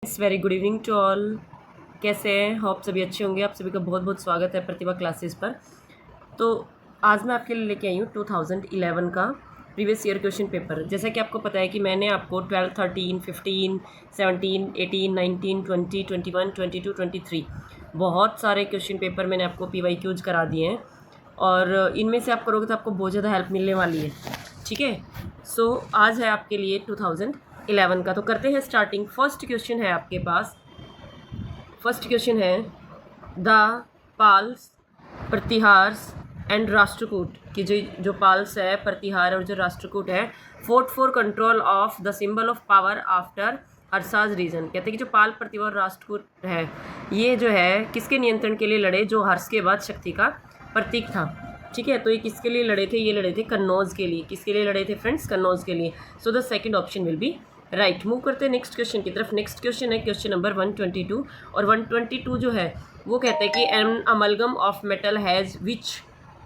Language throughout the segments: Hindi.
It's very good evening to all. कैसे हैं? होप सभी अच्छे होंगे। आप सभी का बहुत बहुत स्वागत है प्रतिभा क्लासेस पर। तो आज मैं आपके लिए लेके आई हूँ 2011 का प्रीवियस ईयर क्वेश्चन पेपर। जैसा कि आपको पता है कि मैंने आपको 12, 13, 15, 17, 18, 19, 20, 21, 22, 23 बहुत सारे क्वेश्चन पेपर मैंने आपको PYQs करा दिए हैं और इनमें से आप करोगे तो आपको बहुत ज़्यादा हेल्प मिलने वाली है। ठीक है, सो आज है आपके लिए 2011 का। तो करते हैं स्टार्टिंग। फर्स्ट क्वेश्चन है आपके पास। फर्स्ट क्वेश्चन है द पाल्स, प्रतिहार्स एंड राष्ट्रकूट की जो पाल्स है, प्रतिहार और जो राष्ट्रकूट है, fought for control of the symbol of power after Harsha's reign. कहते हैं कि जो पाल, प्रतिभा और राष्ट्रकूट है, ये जो है किसके नियंत्रण के लिए लड़े? जो हर्ष के बाद शक्ति का प्रतीक था। ठीक है, तो ये किसके लिए लड़े थे? ये लड़े थे कन्नौज के लिए। किसके लिए लड़े थे फ्रेंड्स? कन्नौज के लिए। So the second option will be right. Move करते हैं नेक्स्ट क्वेश्चन की तरफ। नेक्स्ट क्वेश्चन है क्वेश्चन नंबर 122 और 122 जो है वो कहता है कि an amalgam of metal has which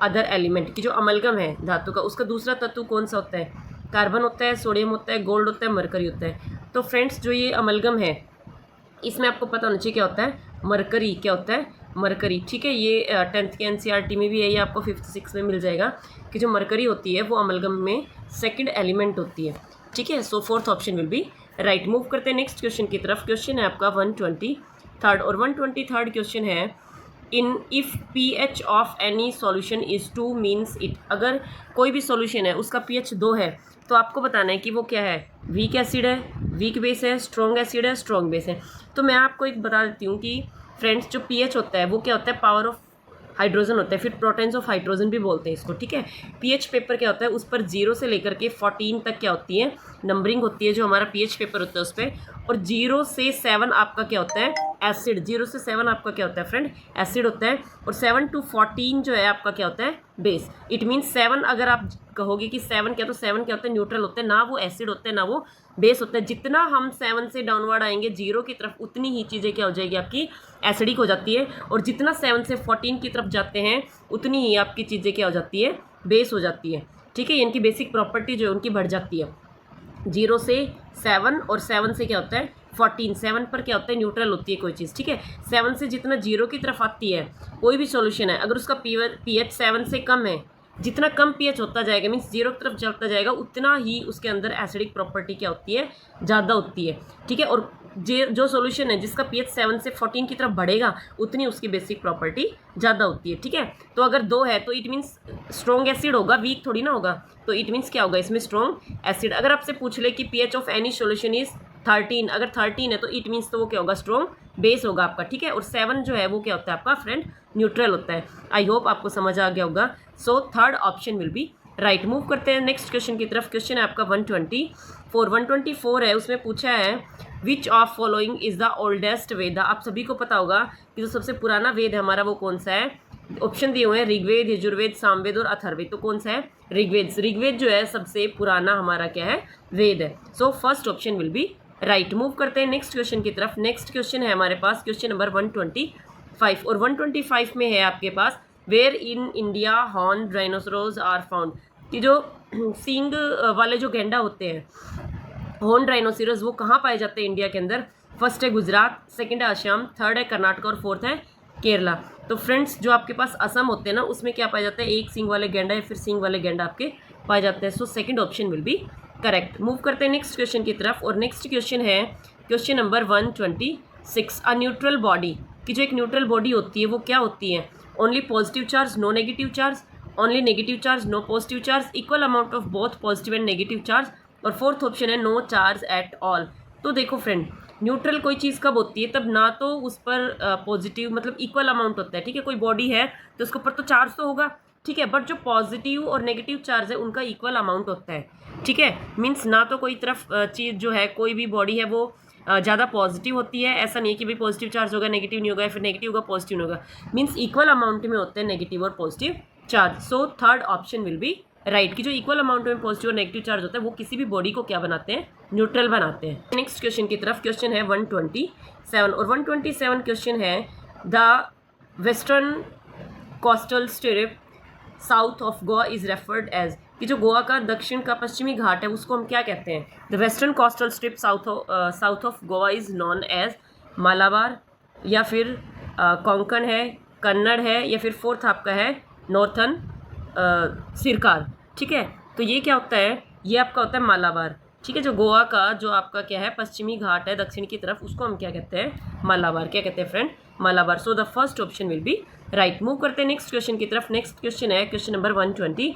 other element. की जो अमलगम है धातु का, उसका दूसरा तत्व कौन सा होता है? कार्बन होता है, सोडियम होता है, गोल्ड होता है, मरकरी होता है। तो फ्रेंड्स जो ये अमलगम है इसमें आपको पता होना चाहिए क्या होता है? मरकरी। क्या होता है? मरकरी। ठीक है, ये 10th के NCERT में भी है, ये आपको 5th 6th में मिल जाएगा कि जो मरकरी होती है वो अमलगम में सेकंड एलिमेंट होती है। ठीक है, so fourth option will be right. Move करते हैं नेक्स्ट क्वेश्चन की तरफ। क्वेश्चन है आपका 123 और 123 क्वेश्चन है इन if pH of any solution is 2 means it. अगर कोई भी सॉल्यूशन है उसका pH 2 है तो आपको बताना है कि वो क्या है? वीक एसिड है, वीक बेस है, स्ट्रॉन्ग एसिड है, स्ट्रॉन्ग बेस है। तो मैं आपको एक बता देती हूँ कि फ्रेंड्स जो pH होता है वो क्या होता है? पावर ऑफ हाइड्रोजन होता है, फिर प्रोटॉन्स ऑफ हाइड्रोजन भी बोलते हैं इसको। ठीक है, pH पेपर क्या होता है? उस पर 0 से लेकर के 14 तक क्या होती है? नंबरिंग होती है जो हमारा pH पेपर होता है उस पर। और 0 से 7 आपका क्या होता है? एसिड। 0 से 7 आपका क्या होता है फ्रेंड? एसिड होता है। और 7 to 14 जो है आपका क्या होता है? बेस। इट मीन्स 7 अगर आप कहोगे कि 7 क्या, तो 7 क्या होता है? न्यूट्रल होता है, ना वो एसिड होता है ना वो बेस होता है। जितना हम 7 से डाउनवर्ड आएंगे 0 की तरफ उतनी ही चीज़ें क्या हो जाएगी? आपकी एसिडिक हो जाती है। और जितना 7 से 14 की तरफ जाते हैं उतनी ही आपकी चीज़ें क्या हो जाती है? बेस हो जाती है। ठीक है, इनकी बेसिक प्रॉपर्टी जो है उनकी बढ़ जाती है। 0 से 7 और 7 से क्या होता है? 14। 7 पर क्या होता है? न्यूट्रल होती है कोई चीज़। ठीक है, 7 से जितना 0 की तरफ आती है कोई भी सॉल्यूशन है, अगर उसका pH 7 से कम है, जितना कम pH होता जाएगा मीन्स 0 की तरफ चलता जाएगा, उतना ही उसके अंदर एसिडिक प्रॉपर्टी क्या होती है? ज़्यादा होती है। ठीक है, और जो सॉल्यूशन है जिसका pH 7 से 14 की तरफ बढ़ेगा उतनी उसकी बेसिक प्रॉपर्टी ज़्यादा होती है। ठीक है, तो अगर 2 है तो इट मीन्स स्ट्रॉन्ग एसिड होगा, वीक थोड़ी ना होगा। तो इट मीन्स क्या होगा? इसमें स्ट्रॉन्ग एसिड। अगर आपसे पूछ ले कि pH of any solution is 13, अगर 13 है तो इट मीन्स तो वो क्या होगा? स्ट्रॉन्ग बेस होगा आपका। ठीक है, और 7 जो है वो क्या होता है आपका फ्रेंड? न्यूट्रल होता है। आई होप आपको समझ आ गया होगा। So third option will be right. Move करते हैं नेक्स्ट क्वेश्चन की तरफ। क्वेश्चन है आपका 124 है, उसमें पूछा है which of following is the oldest Veda. आप सभी को पता होगा कि जो सबसे पुराना वेद है हमारा वो कौन सा है? ऑप्शन दिए हुए हैं ऋग्वेद, यजुर्वेद, सामवेद और अथर्ववेद। तो कौन सा है? ऋग्वेद। ऋग्वेद जो है सबसे पुराना हमारा क्या है? वेद है। So first option will be right. Move करते हैं नेक्स्ट क्वेश्चन की तरफ। नेक्स्ट क्वेश्चन है हमारे पास क्वेश्चन नंबर 125 और 125 में है आपके पास where in India horn rhinoceros are found. कि जो सींग वाले जो गेंडा होते हैं, हॉर्न राइनोसोरस, वो कहाँ पाए जाते हैं इंडिया के अंदर? फर्स्ट है गुजरात, सेकंड है असम, थर्ड है कर्नाटक और फोर्थ है केरला। तो फ्रेंड्स जो आपके पास असम होते हैं ना, उसमें क्या पाया जाता है? एक सींग वाले गेंडा या फिर सींग वाले गेंडा आपके पाए जाते हैं। सो second option will be correct. Move करते हैं नेक्स्ट क्वेश्चन की तरफ और नेक्स्ट क्वेश्चन है question number 126। A neutral body. की जो एक न्यूट्रल बॉडी होती है वो क्या होती है? Only positive charge, no negative charge, only negative charge, no positive charge, equal amount of both positive and negative charge, और फोर्थ ऑप्शन है नो चार्ज एट ऑल। तो देखो फ्रेंड, न्यूट्रल कोई चीज़ कब होती है? तब ना तो उस पर पॉजिटिव मतलब इक्वल अमाउंट होता है। ठीक है, कोई बॉडी है तो उसके ऊपर तो चार्ज तो होगा। ठीक है, बट जो पॉजिटिव और नेगेटिव चार्ज है उनका इक्वल अमाउंट होता है। ठीक है, मीन्स ना तो कोई तरफ चीज़ जो है, कोई भी बॉडी है वो ज़्यादा पॉजिटिव होती है, ऐसा नहीं है कि भाई पॉजिटिव चार्ज होगा नेगेटिव नहीं होगा, या फिर नेगेटिव होगा पॉजिटिव नहीं होगा। मीन्स इक्वल अमाउंट में होते हैं नेगेटिव और positive charge. So third option will be right. कि जो इक्वल अमाउंट में पॉजिटिव और नेगेटिव चार्ज होता है वो किसी भी बॉडी को क्या बनाते हैं? न्यूट्रल बनाते हैं। नेक्स्ट क्वेश्चन की तरफ। क्वेश्चन है 127 और 127 क्वेश्चन है the western coastal strip south of Goa is referred as. कि जो गोवा का दक्षिण का पश्चिमी घाट है उसको हम क्या कहते हैं? The western coastal strip south of Goa is known as Malabar, या फिर कोंकण है, कन्नड़ है, या फिर फोर्थ आपका है नॉर्थन सिरकार। ठीक है, तो ये क्या होता है? ये आपका होता है मालाबार। ठीक है, जो गोवा का जो आपका क्या है पश्चिमी घाट है दक्षिण की तरफ, उसको हम क्या कहते हैं? मालाबार। क्या कहते हैं friend? Malabar. So the first option will be right. Move करते हैं नेक्स्ट क्वेश्चन की तरफ। नेक्स्ट क्वेश्चन है question number 128।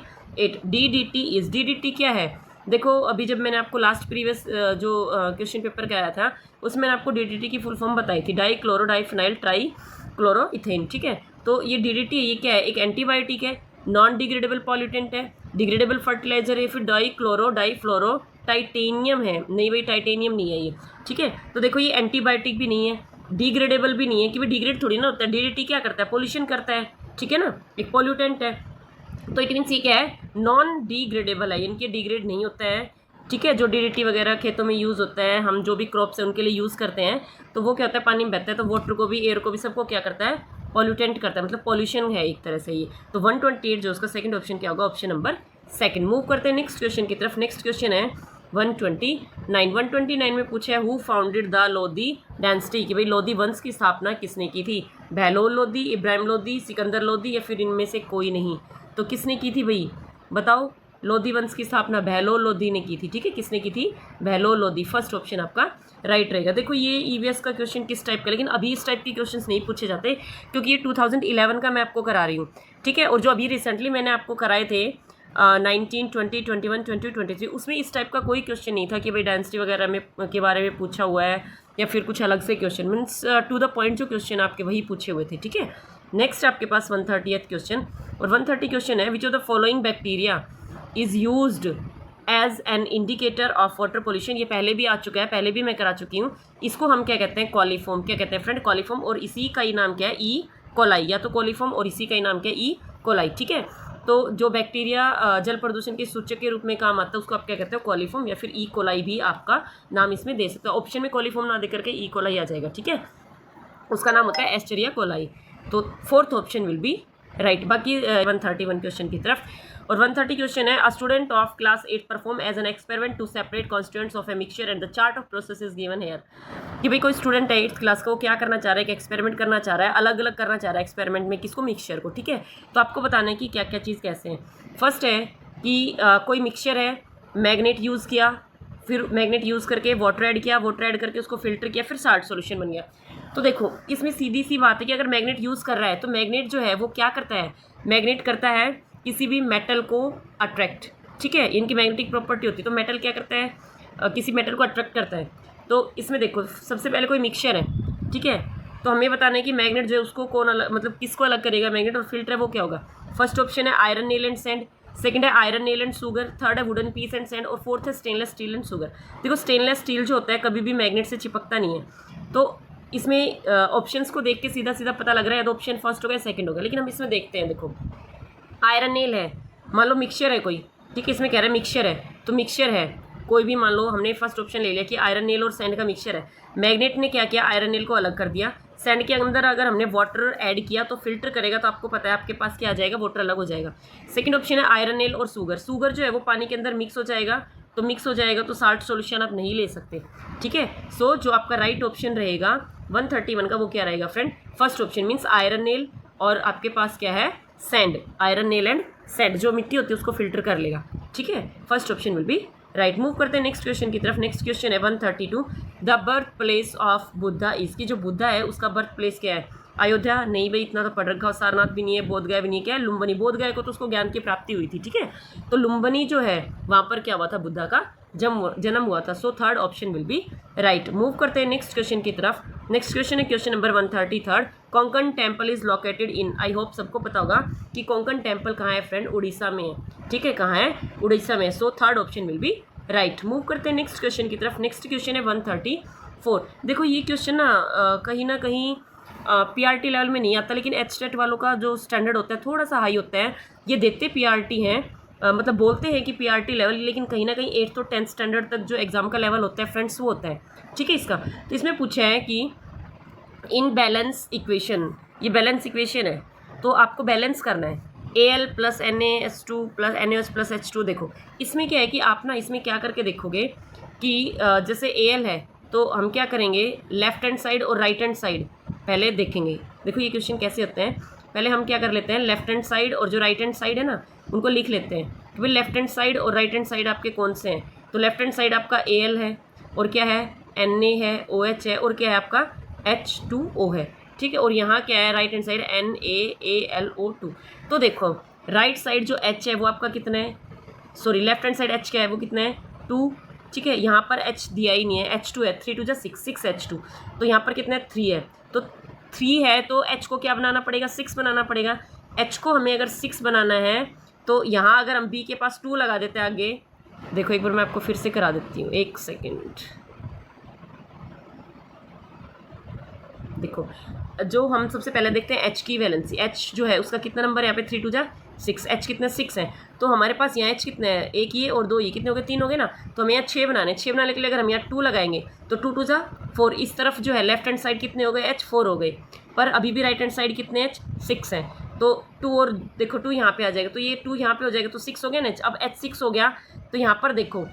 DDT is, DDT क्या है? देखो अभी जब मैंने आपको लास्ट प्रीवियस जो क्वेश्चन पेपर कराया था उसमें मैंने आपको DDT की फुल फॉर्म बताई थी, die chloro diphenyl try chloroethane. ठीक है, तो ये DDT ये क्या है? एक एंटीबायोटिक है, नॉन डिग्रेडेबल पॉल्यूटेंट है, डिग्रेडेबल फर्टिलाइजर है, फिर डाई क्लोरो डाईफ्लोरो टाइटेनियम है। नहीं भाई, टाइटेनियम नहीं है ये। ठीक है, तो देखो ये एंटीबायोटिक भी नहीं है, डिग्रेडेबल भी नहीं है, कि भाई डिग्रेड थोड़ी ना होता है। DDT क्या करता है? पोल्यूशन करता है। ठीक है ना, एक पॉल्यूटेंट है, तो इट मीन्स ये क्या है? नॉन डिग्रेडेबल है, इनके डिग्रेड नहीं होता है। ठीक है, जो DDT वगैरह खेतों में यूज़ होता है, हम जो भी क्रॉप्स है उनके लिए यूज़ करते हैं, तो वो क्या होता है? पानी में बहता है, तो वाटर को भी, एयर को भी, सबको क्या करता है? पॉल्यूटेंट करता है, मतलब पॉल्यूशन है एक तरह से ये। तो 128 जो उसका सेकंड ऑप्शन क्या होगा? Option number second. मूव करते हैं नेक्स्ट क्वेश्चन की तरफ। नेक्स्ट क्वेश्चन है 129 में पूछा है who founded the Lodhi dynasty, कि भाई लोधी वंश की स्थापना किसने की थी? बहलोल लोधी, इब्राहिम लोधी, सिकंदर लोधी, या फिर इनमें से कोई नहीं। तो किसने की थी भाई? बताओ। लोधी वंश की स्थापना बहलोल लोधी ने की थी। ठीक है, किसने की थी? बहलोल लोधी। फर्स्ट ऑप्शन आपका राइट रहेगा। देखो ये EVS का क्वेश्चन किस टाइप का, लेकिन अभी इस टाइप के क्वेश्चंस नहीं पूछे जाते क्योंकि ये 2011 का मैं आपको करा रही हूँ। ठीक है, और जो अभी रिसेंटली मैंने आपको कराए थे 19, 20, 21, 22, 23, उसमें इस टाइप का कोई क्वेश्चन नहीं था कि भाई डायनेस्टी वगैरह में के बारे में पूछा हुआ है या फिर कुछ अलग से question. Means to the point जो क्वेश्चन आपके वही पूछे हुए थे। ठीक है, नेक्स्ट आपके पास 130th क्वेश्चन, और 130 क्वेश्चन है which of the following bacteria is used as an indicator of water pollution. ये पहले भी आ चुका है, पहले भी मैं करा चुकी हूँ। इसको हम क्या कहते हैं? कॉलीफॉर्म। क्या कहते हैं फ्रेंड? कॉलीफॉर्म। और इसी का ही नाम क्या है? E coli. या तो कॉलीफॉर्म और इसी का ही नाम क्या है? E coli. ठीक है, तो जो बैक्टीरिया जल प्रदूषण के सूचक के रूप में काम आता है उसको आप क्या कहते हो? कॉलीफॉर्म, या फिर ई कोलाई भी आपका नाम इसमें दे सकते हो। ऑप्शन में कॉलीफॉर्म ना दे करके ई कोलाई आ जाएगा। ठीक है, उसका नाम होता है एस्टेरिया कोलाई। तो fourth option will be right. बाकी 131 क्वेश्चन की तरफ, और 130 क्वेश्चन है a student of class 8 perform as an experiment to separate constituents of a mixture and the chart of process is given here. कि भाई कोई स्टूडेंट है 8th क्लास का, वो क्या करना चाह रहा है? कि एक्सपेरिमेंट करना चाह रहा है, अलग अलग करना चाह रहा है एक्सपेरिमेंट में। किसको? मिक्सचर को। ठीक है, तो आपको बताना है कि क्या क्या चीज़ कैसे है। फर्स्ट है कि कोई मिक्सचर है, मैग्नेट यूज़ किया, फिर मैग्नेट यूज़ करके वाटर ऐड किया, वाटर ऐड करके उसको फिल्टर किया, फिर साल्ट सॉल्यूशन बन गया। तो देखो इसमें सीधी सी बात है कि अगर मैग्नेट यूज़ कर रहा है तो मैग्नेट जो है वो क्या करता है? मैग्नेट करता है किसी भी मेटल को अट्रैक्ट। ठीक है, इनकी मैग्नेटिक प्रॉपर्टी होती है। तो मेटल क्या करता है? किसी मेटल को अट्रैक्ट करता है। तो इसमें देखो सबसे पहले कोई मिक्सचर है। ठीक है, तो हमें बताना है कि मैग्नेट जो है उसको कौन अलग, मतलब किसको अलग करेगा मैग्नेट, और फिल्टर है वो क्या होगा? फर्स्ट ऑप्शन है iron nail and sand, second है iron nail and sugar, third है वुडन पीस एंड सैंड, और फोर्थ है स्टेनलेस स्टील एंड शुगर। देखो स्टेनलेस स्टील जो होता है कभी भी मैग्नेट से चिपकता नहीं है। तो इसमें ऑप्शंस को देख के सीधा सीधा पता लग रहा है तो ऑप्शन फर्स्ट होगा, सेकंड होगा। लेकिन हम इसमें देखते हैं। देखो आयरन नेल है, मान लो मिक्सचर है कोई। ठीक है, इसमें कह रहा है मिक्सचर है, तो मिक्सचर है कोई भी, मान लो हमने फर्स्ट ऑप्शन ले लिया कि आयरन नेल और सैंड का मिक्सचर है। मैग्नेट ने क्या किया? आयरन नेल को अलग कर दिया। सैंड के अंदर अगर हमने वाटर ऐड किया तो फिल्टर करेगा, तो आपको पता है आपके पास क्या आ जाएगा? वाटर अलग हो जाएगा। सेकंड ऑप्शन है आयरन नेल और शुगर। शुगर जो है वो पानी के अंदर मिक्स हो जाएगा, तो मिक्स हो जाएगा तो साल्ट सॉल्यूशन आप नहीं ले सकते। ठीक है, सो जो आपका राइट ऑप्शन रहेगा 131 का वो क्या रहेगा friend? First option means iron nail, और आपके पास क्या है? Sand. Iron nail and sand, जो मिट्टी होती है उसको फिल्टर कर लेगा। ठीक है, first option will be right. Move करते हैं नेक्स्ट क्वेश्चन की तरफ। नेक्स्ट क्वेश्चन है 132 the birth place of Buddha. इसकी जो बुद्धा है उसका बर्थ प्लेस क्या है? अयोध्या नहीं भाई, इतना तो पढ़ रखा। सारनाथ भी नहीं है, बोधगया भी नहीं है, क्या है? लुम्बनी। बोधगया को तो उसको ज्ञान की प्राप्ति हुई थी। ठीक है, तो लुम्बनी जो है वहाँ पर क्या हुआ था? बुद्धा का जन्म हुआ था। So third option will be right. Move करते हैं नेक्स्ट क्वेश्चन की तरफ। नेक्स्ट क्वेश्चन है question number 133 Konkan temple is located in. I hope सबको पता होगा कि कोंकण टेम्पल कहाँ है फ्रेंड? उड़ीसा में है। ठीक है, कहाँ है? उड़ीसा में। So third option will be right. Move करते हैं नेक्स्ट क्वेश्चन की तरफ। नेक्स्ट क्वेश्चन है 134। देखो ये क्वेश्चन ना कहीं PRT लेवल में नहीं आता, लेकिन HTET वालों का जो स्टैंडर्ड होता है थोड़ा सा हाई होता है। ये देखते PRT हैं, मतलब बोलते हैं कि PRT लेवल, लेकिन कहीं ना कहीं 8th और 10th स्टैंडर्ड तक जो एग्जाम का लेवल होता है फ्रेंड्स वो होता है। ठीक है, इसका तो इसमें पूछा है कि इन बैलेंस इक्वेशन, ये बैलेंस इक्वेशन है तो आपको बैलेंस करना है। Al plus NaH2 plus NaOH plus H2। देखो इसमें क्या है कि आप ना इसमें क्या करके देखोगे कि जैसे Al है तो हम क्या करेंगे, लेफ्ट हैंड साइड और राइट हैंड साइड पहले देखेंगे। देखो ये क्वेश्चन कैसे होते हैं, पहले हम क्या कर लेते हैं, लेफ्ट हैंड साइड और जो राइट हैंड साइड है ना उनको लिख लेते हैं कि भाई लेफ्ट हैंड साइड और राइट हैंड साइड आपके कौन से हैं। तो लेफ्ट हैंड साइड आपका Al है और क्या है Na है, OH है और क्या है आपका H2O है, ठीक है। और यहाँ क्या है राइट हैंड साइड NaAlO2। तो देखो राइट साइड जो H है वो आपका कितना है, sorry left hand side H क्या है वो कितना है 2, ठीक है। यहाँ पर H दिया ही नहीं है, H2 है, 3 2 जा 6 6 H2। तो यहाँ पर कितना है 3 है, तो 3 है तो H को क्या बनाना पड़ेगा 6 बनाना पड़ेगा। H को हमें अगर 6 बनाना है तो यहाँ अगर हम B के पास 2 लगा देते हैं आगे, देखो एक बार मैं आपको फिर से करा देती हूँ, एक सेकेंड। देखो जो हम सबसे पहले देखते हैं H की वैलेंसी, H जो है उसका कितना नंबर है यहाँ पे 3 2 जा 6, H कितना 6 है। तो हमारे पास यहाँ H कितना है, एक ये और 2 ये, कितने हो गए 3 हो गए ना। तो हमें यहाँ 6 बनाने, 6 बनाने के लिए अगर हम यहाँ 2 लगाएंगे तो 2 2 जा 4। इस तरफ जो है लेफ्ट हैंड साइड कितने हो गए H 4 हो गए, पर अभी भी राइट हैंड साइड कितने H 6 है। तो 2 और देखो 2 यहाँ पे आ जाएगा, तो ये 2 यहाँ पे हो जाएगा तो 6 हो गया ना। अब H 6 हो गया तो यहाँ पर देखो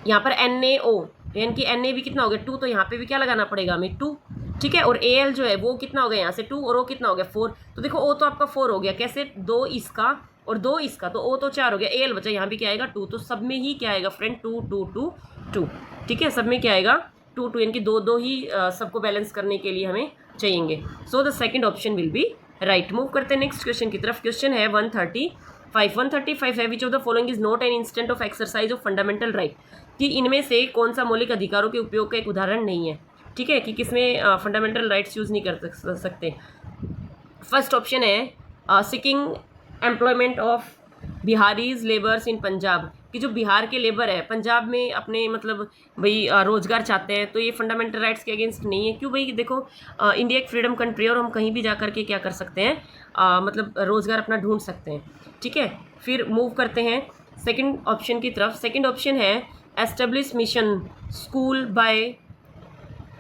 यहाँ पर NaO यानी कि Na भी कितना हो गया 2, तो यहाँ पे भी क्या लगाना पड़ेगा हमें 2, ठीक है। और Al जो है वो कितना हो गया यहाँ से 2 और O कितना हो गया 4। तो देखो O तो आपका 4 हो गया, कैसे 2 इसका और 2 इसका, तो O तो 4 हो गया, Al बचा यहाँ भी क्या आएगा 2। तो सब में ही क्या आएगा फ्रेंड 2 2 2 2, ठीक है। सब में क्या आएगा 2 2, यानी कि 2 2 ही सबको बैलेंस करने के लिए हमें चाहिए। So the second option will be right. Move करते हैं नेक्स्ट क्वेश्चन की तरफ। क्वेश्चन है 135 है, which of the following is not an instant of exercise of fundamental right, कि इनमें से कौन सा मौलिक अधिकारों के उपयोग का एक उदाहरण नहीं है, ठीक है, कि किसमें फंडामेंटल राइट्स यूज़ नहीं कर सकते। फर्स्ट ऑप्शन है seeking employment of Bihari's labours इन पंजाब, कि जो बिहार के लेबर है पंजाब में अपने मतलब भाई रोज़गार चाहते हैं, तो ये फंडामेंटल राइट्स के अगेंस्ट नहीं है। क्यों भाई, देखो इंडिया एक फ्रीडम कंट्री है और हम कहीं भी जा कर के क्या कर सकते हैं, मतलब रोज़गार अपना ढूंढ सकते हैं, ठीक है। फिर मूव करते हैं सेकंड ऑप्शन की तरफ। सेकंड ऑप्शन है establish mission school by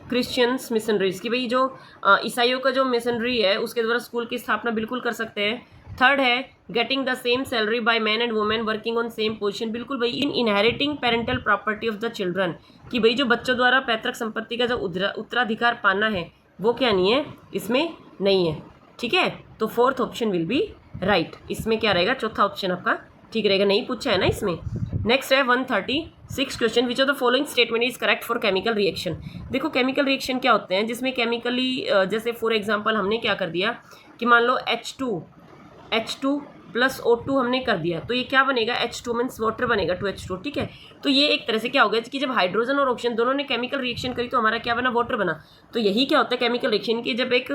Christians missionaries, कि भाई जो ईसाइयों का जो मिशनरी है उसके द्वारा स्कूल की स्थापना बिल्कुल कर सकते हैं। थर्ड है getting the same salary by man and women working on same position, बिल्कुल भाई। In inheriting parental property of the children, कि भाई जो बच्चों द्वारा पैतृक संपत्ति का जो उत्तराधिकार पाना है वो क्या नहीं है, इसमें नहीं है, ठीक है। तो fourth option will be right. इसमें क्या रहेगा, चौथा ऑप्शन आपका ठीक रहेगा, नहीं पूछा है ना इसमें। नेक्स्ट है 136 question, which of the following statement is correct for chemical reaction. देखो केमिकल रिएक्शन क्या होते हैं जिसमें केमिकली जैसे फॉर एग्जांपल हमने क्या कर दिया कि मान लो H2 प्लस O2 हमने कर दिया, तो ये क्या बनेगा H2 मीन्स वाटर बनेगा 2H2, ठीक है। तो ये एक तरह से क्या हो गया कि जब हाइड्रोजन और ऑक्सीजन दोनों ने केमिकल रिएक्शन करी तो हमारा क्या बना, वाटर बना। तो यही क्या होता है केमिकल रिएक्शन की, जब एक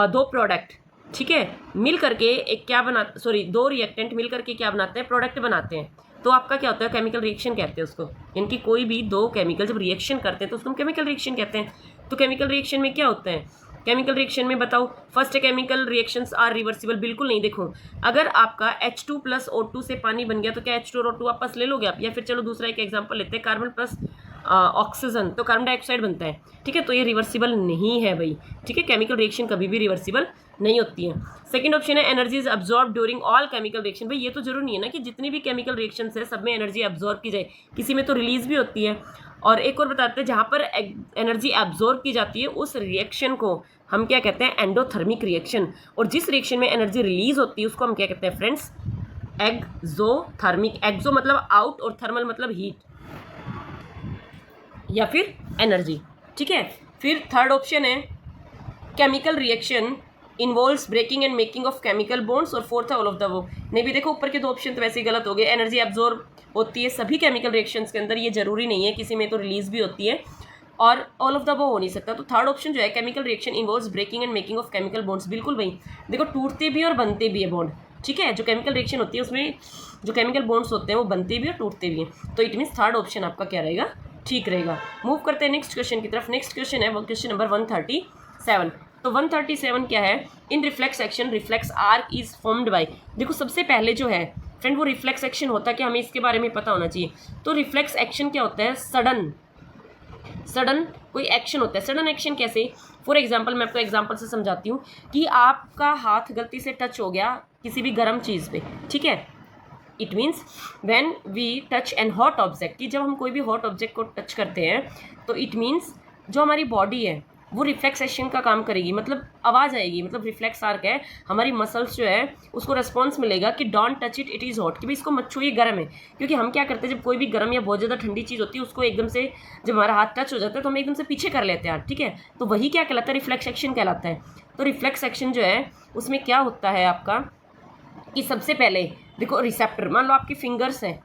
दो प्रोडक्ट, ठीक है, मिल करके एक क्या बना, सॉरी दो रिएक्टेंट मिल करके क्या बनाते हैं, प्रोडक्ट बनाते हैं, तो आपका क्या होता है केमिकल रिएक्शन कहते हैं उसको। इनकी कोई भी दो केमिकल जब रिएक्शन करते हैं तो उसको हम केमिकल रिएक्शन कहते हैं। तो केमिकल रिएक्शन में क्या होता है, केमिकल रिएक्शन में बताओ first chemical reactions are reversible, बिल्कुल नहीं। देखो अगर आपका H2 प्लस O2 से पानी बन गया तो क्या H2 और O2 वापस ले लोगे आप, या फिर चलो दूसरा एक एग्जांपल लेते हैं, कार्बन प्लस ऑक्सीजन तो कार्बन डाइऑक्साइड बनता है, ठीक है। तो ये रिवर्सिबल नहीं है भाई, ठीक है, केमिकल रिएक्शन कभी भी रिवर्सिबल नहीं होती है। सेकंड ऑप्शन है energy is absorb during all chemical reaction. भाई ये तो जरूरी नहीं है ना कि जितनी भी केमिकल रिएक्शंस है सब में एनर्जी अब्जॉर्ब की जाए, किसी में तो रिलीज भी होती है। और एक और बताते हैं जहाँ पर एनर्जी एब्जॉर्ब की जाती है उस रिएक्शन को हम क्या कहते हैं, एंडोथर्मिक रिएक्शन। और जिस रिएक्शन में एनर्जी रिलीज होती है उसको हम क्या कहते हैं फ्रेंड्स, एक्सोथर्मिक। एक्सो मतलब आउट और थर्मल मतलब हीट या फिर एनर्जी, ठीक है। फिर थर्ड ऑप्शन है chemical reaction involves breaking and making of chemical bonds, और फोर्थ है ऑल ऑफ द वो। नहीं भी देखो ऊपर के दो ऑप्शन तो वैसे ही गलत हो गए। एनर्जी एब्जॉर्ब होती है सभी केमिकल रिएक्शंस के अंदर, ये जरूरी नहीं है, किसी में तो रिलीज भी होती है, और ऑल ऑफ द वो हो नहीं सकता। तो थर्ड ऑप्शन जो है chemical reaction involves breaking and making of chemical bonds, बिल्कुल भाई। देखो टूटते भी और बनते भी है बॉन्ड, ठीक है। जो केमिकल रिएक्शन होती है उसमें जो केमिकल बॉन्ड्स होते हैं वो बनते भी और टूटते भी हैं। तो इट मीन्स थर्ड ऑप्शन आपका क्या रहेगा, ठीक रहेगा। मूव करते हैं नेक्स्ट क्वेश्चन की तरफ। नेक्स्ट क्वेश्चन है क्वेश्चन नंबर 137। तो 137 क्या है, in reflex action reflex arc is formed by. देखो सबसे पहले जो है फ्रेंड वो रिफ्लेक्स एक्शन होता है, कि हमें इसके बारे में पता होना चाहिए। तो रिफ्लेक्स एक्शन क्या होता है, सडन कोई एक्शन होता है। सडन एक्शन कैसे, फॉर एग्जांपल मैं आपको एग्जांपल से समझाती हूँ कि आपका हाथ गलती से टच हो गया किसी भी गर्म चीज़ पे, ठीक है। It means when we touch an hot object, कि जब हम कोई भी हॉट ऑब्जेक्ट को टच करते हैं तो इट मीन्स जो हमारी बॉडी है वो रिफ्लेक्सेशन का काम करेगी, मतलब आवाज़ आएगी, मतलब रिफ्लेक्स आर्क है, हमारी मसल्स जो है उसको रेस्पॉन्स मिलेगा कि don't touch it, it is hot, कि भाई इसको मत छूइए, गर्म है। क्योंकि हम क्या करते हैं, जब कोई भी गर्म या बहुत ज़्यादा ठंडी चीज़ होती है उसको एकदम से जब हमारा हाथ टच हो जाता है तो हम एकदम से पीछे कर लेते हैं, ठीक है। तो वही क्या कहलाता है, रिफ्लेक्स एक्शन कहलाता है। तो रिफ्लेक्स एक्शन जो है उसमें क्या होता है आपका कि सबसे पहले देखो रिसेप्टर, मान लो आपकी फिंगर्स हैं,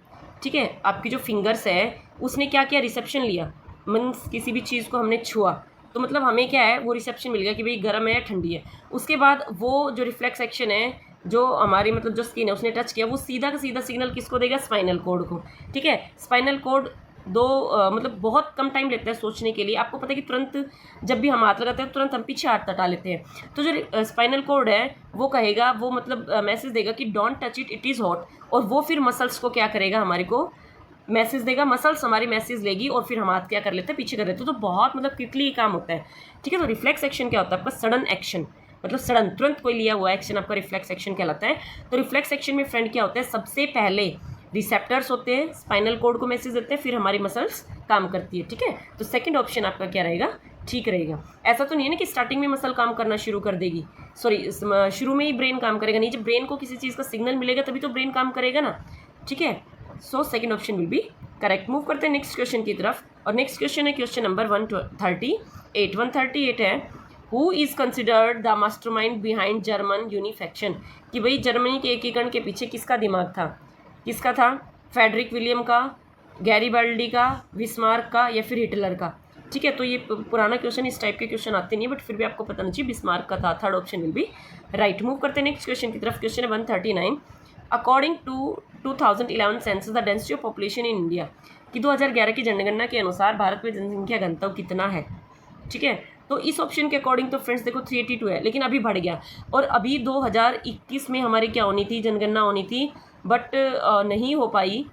ठीक है, आपकी जो फिंगर्स है उसने क्या किया, रिसेप्शन लिया, मीन्स किसी भी चीज़ को हमने छुआ तो मतलब हमें क्या है, वो रिसेप्शन मिल गया कि भाई गर्म है या ठंडी है। उसके बाद वो जो रिफ्लेक्स एक्शन है, जो हमारी मतलब जो स्किन है उसने टच किया, वो सीधा का सीधा सिग्नल किसको देगा, स्पाइनल कोड को, ठीक है। स्पाइनल कोड मतलब बहुत कम टाइम लेता है सोचने के लिए। आपको पता है कि तुरंत जब भी हम हाथ लगाते हैं तुरंत हम पीछे हाथ हटा लेते हैं। तो जो स्पाइनल कोड है वो कहेगा, वो मतलब मैसेज देगा कि don't touch it, it is hot, और वो फिर मसल्स को क्या करेगा, हमारे को मैसेज देगा, मसल्स हमारी मैसेज लेगी और फिर हम हाथ क्या कर लेते हैं, पीछे कर लेते हैं। तो बहुत मतलब क्विकली काम होता है, ठीक है। तो रिफ्लेक्स एक्शन क्या होता है, आपका सडन एक्शन, मतलब सडन तुरंत कोई लिया हुआ एक्शन आपका रिफ्लेक्स एक्शन कहलाता है। तो रिफ्लेक्स एक्शन में फ्रेंड क्या होता है, सबसे पहले रिसेप्टर्स होते हैं, स्पाइनल कोड को मैसेज देते हैं, फिर हमारी मसल्स काम करती है, ठीक है। तो सेकंड ऑप्शन आपका क्या रहेगा, ठीक रहेगा। ऐसा तो नहीं है ना कि स्टार्टिंग में मसल काम करना शुरू कर देगी, सॉरी शुरू में ही ब्रेन काम करेगा, नहीं, जब ब्रेन को किसी चीज़ का सिग्नल मिलेगा तभी तो ब्रेन काम करेगा ना, ठीक है। So second option will be correct. Move करते हैं नेक्स्ट क्वेश्चन की तरफ, और नेक्स्ट क्वेश्चन है क्वेश्चन नंबर 138 है, who is considered the mastermind behind German unification, कि भाई जर्मनी के एकीकरण के पीछे किसका दिमाग था, किसका था, फेडरिक विलियम का, गैरीबाल्डी का, बिस्मार्क का, या फिर हिटलर का, ठीक है। तो ये पुराना क्वेश्चन, इस टाइप के क्वेश्चन आते नहीं, बट फिर भी आपको पता नहीं चाहिए, बिस्मार्क का था। Third option will be right. Move करते हैं नेक्स्ट क्वेश्चन की तरफ, क्वेश्चन है 139, according to 2011 census the density of population in India, कि 2011 की जनगणना के अनुसार भारत में जनसंख्या घनत्व कितना है, ठीक है। तो इस ऑप्शन के अकॉर्डिंग तो फ्रेंड्स देखो 382 है, लेकिन अभी बढ़ गया, और अभी 2021 में हमारी क्या होनी थी, जनगणना होनी थी, बट नहीं हो पाई,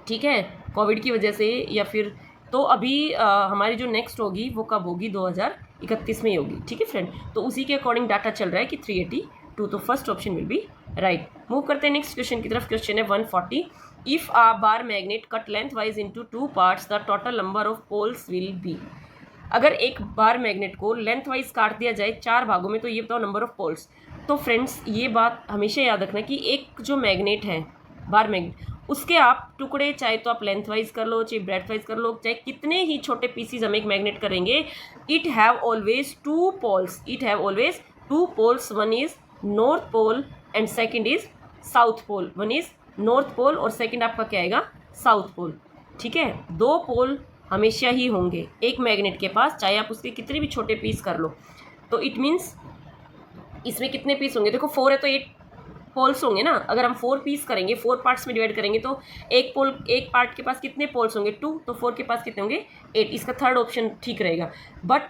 ठीक है, कोविड की वजह से, या फिर तो अभी हमारी जो नेक्स्ट होगी वो कब होगी, 2031 में ही होगी, ठीक है फ्रेंड। तो उसी के अकॉर्डिंग डाटा चल रहा है कि 382, तो first option will be right. Move करते हैं नेक्स्ट क्वेश्चन की तरफ, क्वेश्चन है 140, if a bar magnet cut length wise into 2 parts the total number of poles will be, अगर एक बार मैग्नेट को लेंथ वाइज काट दिया जाए 4 भागों में तो ये बताओ नंबर ऑफ पोल्स। तो फ्रेंड्स ये बात हमेशा याद रखना कि एक जो मैग्नेट है, बार मैग्नेट, उसके आप टुकड़े चाहे तो आप लेंथ वाइज कर लो, चाहे ब्रेथ वाइज कर लो, चाहे कितने ही छोटे पीसीज हम एक मैग्नेट करेंगे, it have always 2 poles, it have always 2 poles, one is north pole and second is south pole, one is north pole और सेकेंड आपका क्या आएगा, साउथ पोल, ठीक है। 2 पोल हमेशा ही होंगे एक मैग्नेट के पास, चाहे आप उसके कितने भी छोटे पीस कर लो। तो इट मीन्स इसमें कितने पीस होंगे, देखो 4 है तो 8 पोल्स होंगे ना। अगर हम 4 पीस करेंगे, 4 पार्ट्स में डिवाइड करेंगे तो एक पार्ट के पास कितने पोल्स होंगे, 2, तो 4 के पास कितने होंगे, 8। इसका थर्ड ऑप्शन ठीक रहेगा। बट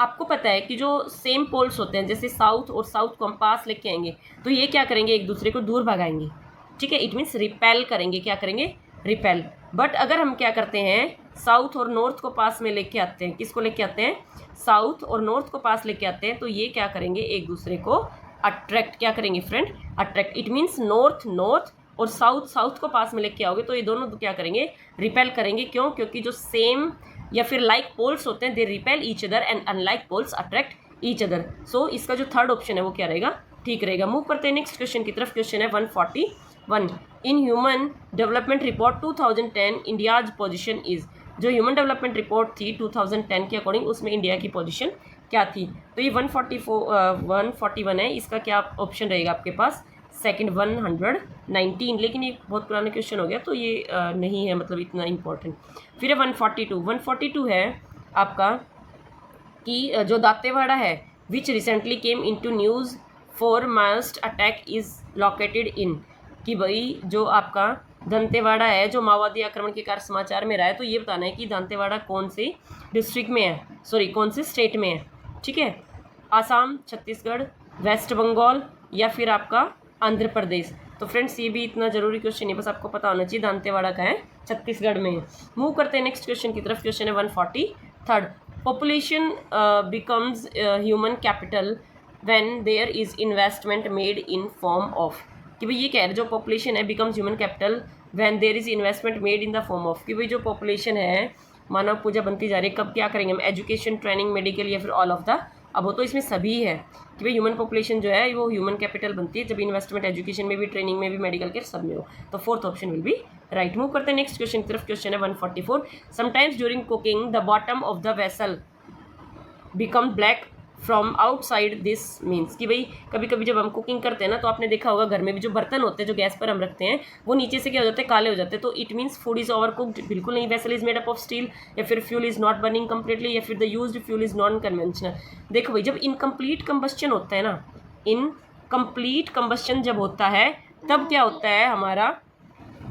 आपको पता है कि जो सेम पोल्स होते हैं, जैसे साउथ और साउथ को हम पास लेके आएंगे तो ये क्या करेंगे, एक दूसरे को दूर भगाएंगे, ठीक है। इट मीन्स रिपेल करेंगे, क्या करेंगे, रिपेल। बट अगर हम क्या करते हैं, साउथ और नॉर्थ को पास में लेके आते हैं, किसको लेके आते हैं, साउथ और नॉर्थ को पास लेके आते हैं, तो ये क्या करेंगे, एक दूसरे को अट्रैक्ट, क्या करेंगे friend, attract. It means north और साउथ को पास में लेके आओगे तो ये दोनों क्या करेंगे, रिपेल करेंगे। क्यों, क्योंकि जो सेम या फिर लाइक पोल्स होते हैं, they repel each other and unlike poles attract each other. So इसका जो थर्ड ऑप्शन है वो क्या रहेगा, ठीक रहेगा। मूव करते हैं नेक्स्ट क्वेश्चन की तरफ, क्वेश्चन है 141, in human development report 2010 India's position is, जो ह्यूमन डेवलपमेंट रिपोर्ट थी 2010 के अकॉर्डिंग उसमें इंडिया की पोजीशन क्या थी। तो ये 141 है, इसका क्या ऑप्शन रहेगा आपके पास, सेकंड 119, लेकिन ये बहुत पुराना क्वेश्चन हो गया तो ये नहीं है मतलब इतना इम्पोर्टेंट। फिर है 142 है आपका कि जो दांतेवाड़ा है which recently came into news for Maoist attack is located in, कि भाई जो आपका दंतेवाड़ा है जो माओवादी आक्रमण के कारण समाचार में रहा है, तो ये बताना है कि दंतेवाड़ा कौन से डिस्ट्रिक्ट में है, सॉरी कौन से स्टेट में है, ठीक है। आसाम, छत्तीसगढ़, वेस्ट बंगाल या फिर आपका आंध्र प्रदेश। तो फ्रेंड्स ये भी इतना जरूरी क्वेश्चन है, बस आपको पता होना चाहिए दंतेवाड़ा का है, छत्तीसगढ़ में है। मूव करते हैं नेक्स्ट क्वेश्चन की तरफ, क्वेश्चन है 143, population becomes human capital when there is investment made in form of, कि भाई ये कह रहे जो पॉपुलेशन है becomes human capital when there is investment made in the form of, कि भाई जो पॉपुलेशन है मानव पूंजी बनती जा रही है, कब क्या करेंगे हम, एजुकेशन, ट्रेनिंग, मेडिकल या फिर ऑल ऑफ द अब हो। तो इसमें सभी है कि भाई ह्यूमन पॉपुलेशन जो है वो ह्यूमन कैपिटल बनती है जब इन्वेस्टमेंट एजुकेशन में भी, ट्रेनिंग में भी, मेडिकल केयर सब में हो। तो fourth option will be right. Move करते हैं नेक्स्ट क्वेश्चन की तरफ। क्वेश्चन है 144। Sometimes during cooking the bottom of the vessel become black from outside, this means कि भाई कभी कभी जब हम कुकिंग करते हैं ना तो आपने देखा होगा घर में भी जो बर्तन होते हैं जो गैस पर हम रखते हैं वो नीचे से क्या हो जाते हैं, काले हो जाते हैं। तो it means food is over cooked, बिल्कुल नहीं। Vessel is made up of steel, या फिर fuel is not burning completely, या फिर the used fuel is non conventional. देखो भाई जब इनकम्प्लीट कंबस्चन होता है ना, इनकम्प्लीट कंबस्चन जब होता है तब क्या होता है, हमारा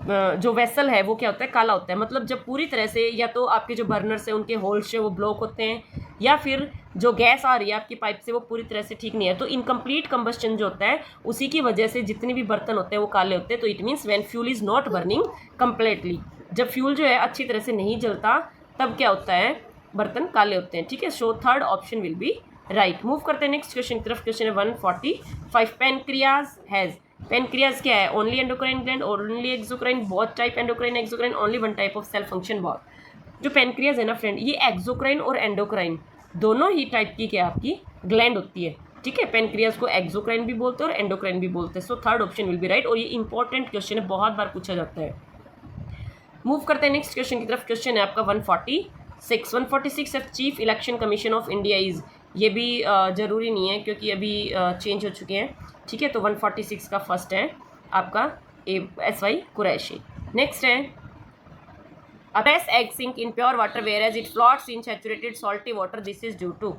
जो वेसल है वो क्या होता है, काला होता है। मतलब जब पूरी तरह से या तो आपके जो बर्नर्स है उनके होल्स है वो ब्लॉक होते हैं, या फिर जो गैस आ रही है आपकी पाइप से वो पूरी तरह से ठीक नहीं है। तो इनकम्प्लीट कंबस्चन जो होता है उसी की वजह से जितने भी बर्तन होते हैं वो काले होते हैं। तो it means when fuel is not burning completely, जब फ्यूल जो है अच्छी तरह से नहीं जलता तब क्या होता है, बर्तन काले होते हैं। ठीक है, so third option will be right. Move करते हैं नेक्स्ट क्वेश्चन की तरफ। क्वेश्चन है 145। पेनक्रियाज हैज़, पेनक्रियाज क्या है, only endocrine gland, only exocrine, both type endocrine exocrine, only one type of cell function both. जो पेनक्रियाज है ना फ्रेंड, ये एक्सोक्राइन और एंडोक्राइन दोनों ही टाइप की क्या आपकी ग्लैंड होती है। ठीक है, पेनक्रियाज को एक्सोक्राइन भी बोलते हैं और एंडोक्राइन भी बोलते हैं। So third option will be right. और ये इंपॉर्टेंट क्वेश्चन है, बहुत बार पूछा जाता है। मूव करते हैं नेक्स्ट क्वेश्चन की तरफ। क्वेश्चन है आपका 146 है chief election commission of India is, ये भी ज़रूरी नहीं है क्योंकि अभी चेंज हो चुके हैं। ठीक है, तो 146 का फर्स्ट है आपका SY कुरैशी। नेक्स्ट है A fresh egg sink in pure water whereas it floats in saturated salty water. This is due to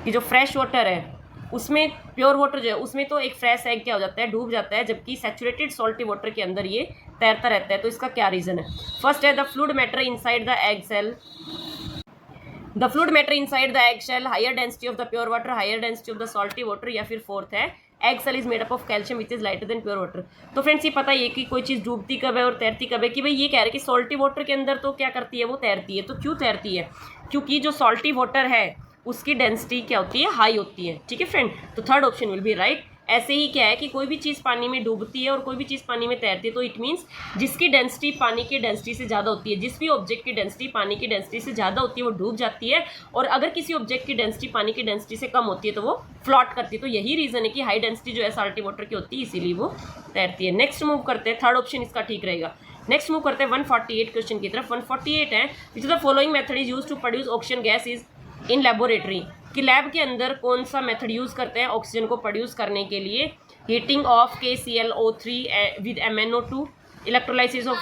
कि जो फ्रेश वाटर है उसमें, प्योर वाटर जो है उसमें तो एक फ्रेश एग क्या हो जाता है, डूब जाता है, जबकि सैचुरेटेड सॉल्टी वाटर के अंदर ये तैरता रहता है। तो इसका क्या रीज़न है? फर्स्ट है the fluid matter inside the egg cell, the fluid matter inside the egg shell, higher density of the pure water, higher density of the salty water, या फिर फोर्थ है egg cell is made up of calcium which is lighter than pure water. तो फ्रेंड्स ये पता ही है कि कोई चीज़ डूबती कब है और तैरती कब है, कि भाई ये कह रहे हैं कि सॉल्टी वाटर के अंदर तो क्या करती है, वो तैरती है। तो क्यों तैरती है? क्योंकि जो सॉल्टी वाटर है उसकी डेंसिटी क्या होती है, हाई होती है। ठीक है फ्रेंड, तो third option will be right. ऐसे ही क्या है कि कोई भी चीज़ पानी में डूबती है और कोई भी चीज़ पानी में तैरती है, तो इट मीन्स जिसकी डेंसिटी पानी की डेंसिटी से ज़्यादा होती है, जिस भी ऑब्जेक्ट की डेंसिटी पानी की डेंसिटी से ज़्यादा होती है वो डूब जाती है, और अगर किसी ऑब्जेक्ट की डेंसिटी पानी की डेंसिटी से कम होती है तो वो फ्लॉट करती है। तो यही रीज़न है कि हाई डेंसिटी जो है सॉल्टी वाटर की होती है, इसीलिए वो तैरती है। नेक्स्ट मूव करते हैं, थर्ड ऑप्शन इसका ठीक रहेगा। नेक्स्ट मूव करते हैं 148 क्वेश्चन की तरफ। 148 है which is the following method is use to produce oxygen gas is in laboratory, कि लैब के अंदर कौन सा मेथड यूज़ करते हैं ऑक्सीजन को प्रोड्यूस करने के लिए? Heating of KClO3 with MnO2, electrolysis of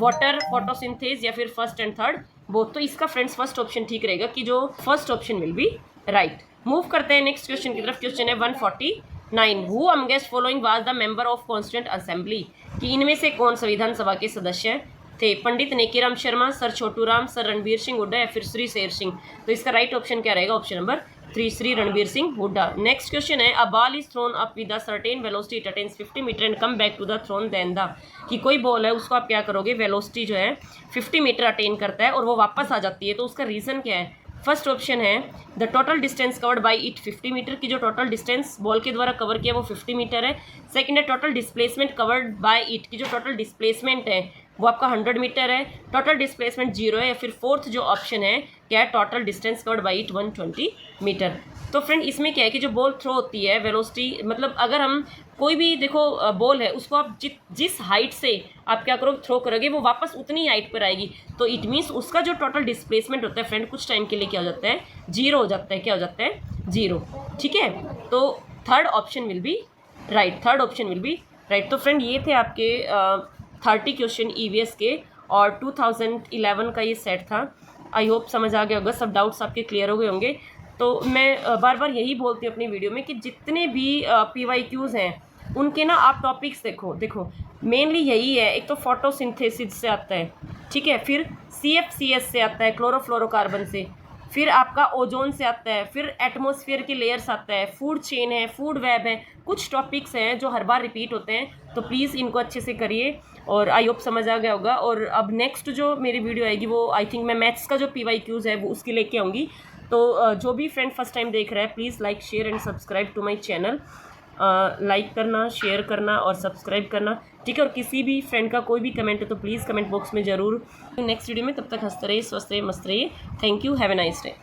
water, photosynthesis, या फिर फर्स्ट एंड थर्ड बोथ। तो इसका फ्रेंड्स फर्स्ट ऑप्शन ठीक रहेगा कि जो first option will be right. Move करते हैं नेक्स्ट क्वेश्चन की तरफ। क्वेश्चन है 149। Who amongst following was the member of constituent assembly, कि इनमें से कौन संविधान सभा के सदस्य थे? पंडित नेकीराम शर्मा, सर छोटूराम, सर रणबीर सिंह हुड्डा, या फिर श्री शेर सिंह। तो इसका राइट ऑप्शन क्या रहेगा? Option number 3, Shri Ranbir Singh Hooda. Next question है a ball is thrown up with a certain velocity, it attains 50 metre and come back to the thrown then the, कि कोई बॉल है उसको आप क्या करोगे, वेलोसिटी जो है 50 मीटर अटेन करता है और वो वापस आ जाती है। तो उसका रीज़न क्या है? फर्स्ट ऑप्शन है the total distance covered by it 50 metre, की जो टोटल डिस्टेंस बॉल के द्वारा कवर किया वो 50 मीटर है। सेकंड है total displacement covered by it, की जो टोटल डिस्प्लेसमेंट है वो आपका 100 मीटर है, टोटल डिस्प्लेसमेंट 0 है। या फिर फोर्थ जो ऑप्शन है क्या है, total distance covered by it 120 metre. तो फ्रेंड इसमें क्या है कि जो बॉल थ्रो होती है वेलोसिटी, मतलब अगर हम कोई भी देखो बॉल है उसको आप जिस हाइट से आप क्या करोगे, थ्रो करोगे, वो वापस उतनी हाइट पर आएगी। तो इट मीन्स उसका जो टोटल डिस्प्लेसमेंट होता है फ्रेंड कुछ टाइम के लिए क्या हो जाता है, 0 हो जाता है। क्या हो जाता है? 0। ठीक है, तो third option will be right, third option will be right. तो फ्रेंड ये थे आपके 30 क्वेश्चन EVS के और 2011 का ये सेट था। आई होप समझ आ गया होगा, सब डाउट्स आपके क्लियर हो गए होंगे। तो मैं बार बार यही बोलती हूँ अपनी वीडियो में कि जितने भी PYQs हैं उनके ना आप टॉपिक्स देखो मेनली यही है। एक तो फोटोसिंथेसिस से आता है, ठीक है, फिर CFCS से आता है, क्लोरोफ्लोरोकार्बन से, फिर आपका ओजोन से आता है, फिर एटमॉस्फेयर की लेयर्स आता है, फूड चेन है, फूड वेब है, कुछ टॉपिक्स हैं जो हर बार रिपीट होते हैं। तो प्लीज़ इनको अच्छे से करिए और आई होप समझ आ गया होगा। और अब नेक्स्ट जो मेरी वीडियो आएगी वो आई थिंक मैं मैथ्स का जो PYQs है वो उसकी लेके आऊँगी। तो जो भी फ्रेंड फर्स्ट टाइम देख रहा है please like share and subscribe to my channel. Like करना, शेयर करना और सब्सक्राइब करना, ठीक है। और किसी भी फ्रेंड का कोई भी कमेंट है तो प्लीज़ कमेंट बॉक्स में ज़रूर। नेक्स्ट वीडियो में, तब तक हंसते रहिए, स्वस्थ रहिए, मस्त रहिए। Thank you, have a nice day.